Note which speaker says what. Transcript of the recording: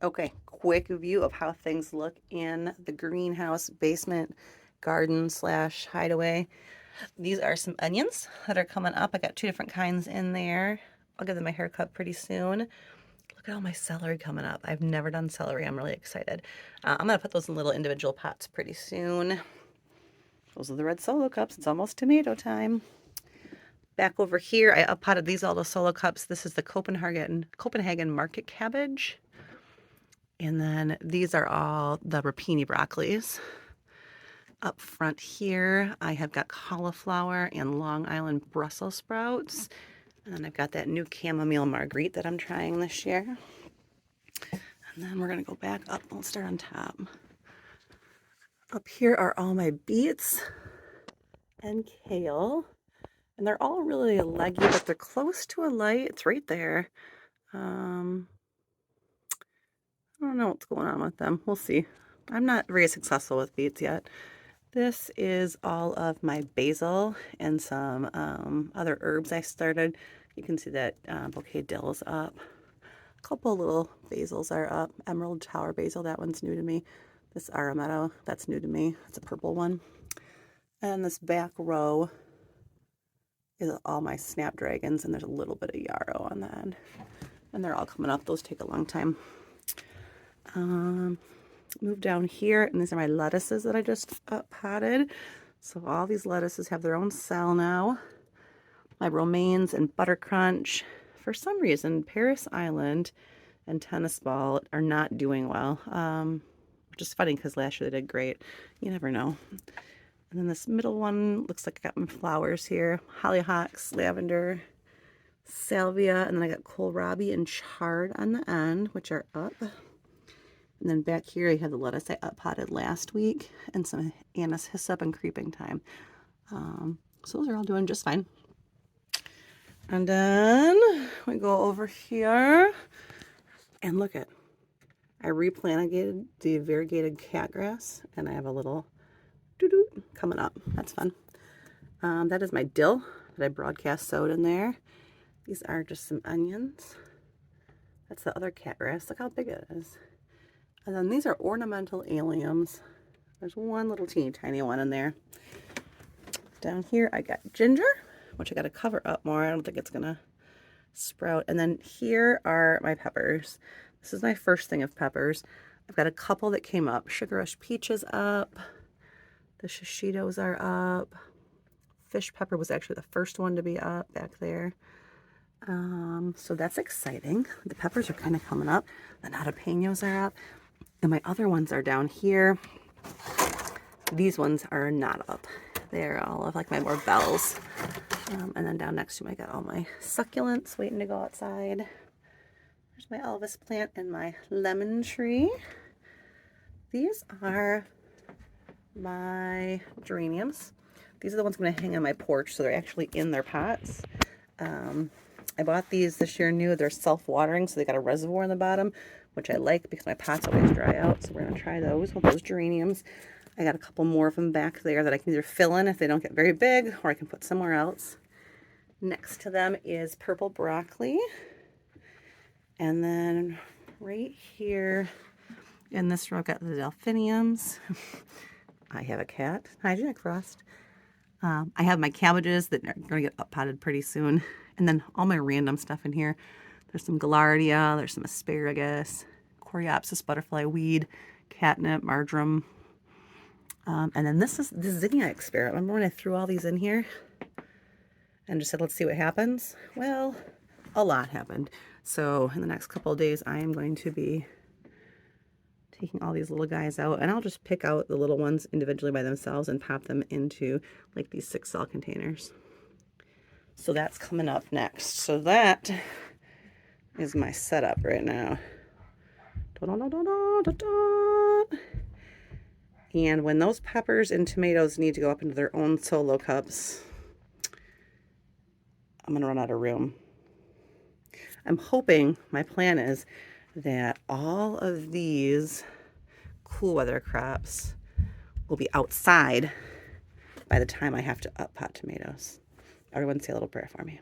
Speaker 1: Okay, quick view of how things look in the greenhouse basement garden slash hideaway. These are some onions that are coming up. I got two different kinds in there. I'll give them a haircut pretty soon. Look at all my celery coming up. I've never done celery. I'm really excited. I'm going to put those in little individual pots pretty soon. Those are the red solo cups. It's almost tomato time. Back over here, I uppotted these all the solo cups. This is the Copenhagen market cabbage. And then these are all the rapini broccolis. Up front here, I have got cauliflower and Long Island Brussels sprouts. And then I've got that new chamomile marguerite that I'm trying this year. And then we're going to go back up. We'll start on top. Up here are all my beets and kale. And they're all really leggy, but they're close to a light. It's right there. I don't know what's going on with them. We'll see. I'm not very successful with beets yet. This is all of my basil and some other herbs I started. You can see that bouquet dill is up. A couple little basils are up. Emerald Tower basil, that one's new to me. This Arametto, that's new to me. It's a purple one. And this back row is all my snapdragons, and there's a little bit of yarrow on the end. And they're all coming up. Those take a long time. Move down here, and these are my lettuces that I just potted. So all these lettuces have their own cell now. My romaines and butter crunch. For some reason, Paris Island and tennis ball are not doing well, which is funny because last year they did great. You never know. And then this middle one looks like I got my flowers here. Hollyhocks, lavender, salvia, and then I got kohlrabi and chard on the end, which are up. And then back here I have the lettuce I uppotted last week and some anise, hyssop, and creeping thyme. So those are all doing just fine. And then we go over here and look at, I replanted the variegated catgrass, and I have a little doo-doo coming up. That's fun. That is my dill that I broadcast sowed in there. These are just some onions. That's the other catgrass. Look how big it is. And then these are ornamental alliums. There's one little teeny tiny one in there. Down here I got ginger, which I got to cover up more. I don't think it's going to sprout. And then here are my peppers. This is my first thing of peppers. I've got a couple that came up. Sugar Rush Peach is up. The shishitos are up. Fish pepper was actually the first one to be up back there. So that's exciting. The peppers are kind of coming up. The jalapenos are up. And my other ones are down here. These ones are not up. They're all of like my more bells. And then down next to me, I got all my succulents waiting to go outside. There's my Elvis plant and my lemon tree. These are my geraniums. These are the ones I'm going to hang on my porch, so they're actually in their pots. I bought these this year new. They're self-watering, so they got a reservoir in the bottom, which I like because my pots always dry out. So we're going to try those with those geraniums. I got a couple more of them back there that I can either fill in if they don't get very big, or I can put somewhere else. Next to them is purple broccoli. And then right here in this row, I've got the delphiniums. I have a cat. Hi, Jack Frost. I have my cabbages that are going to get up-potted pretty soon. And then all my random stuff in here. There's some gaillardia, there's some asparagus, coreopsis butterfly weed, catnip, marjoram. And then this is the zinnia experiment. Remember when I threw all these in here and just said, let's see what happens? Well, a lot happened. So in the next couple of days, I am going to be taking all these little guys out, and I'll just pick out the little ones individually by themselves and pop them into like these 6-cell containers. So that's coming up next. So that is my setup right now. And when those peppers and tomatoes need to go up into their own solo cups, I'm gonna run out of room. I'm hoping, my plan is that all of these cool weather crops will be outside by the time I have to up pot tomatoes. Everyone say a little prayer for me.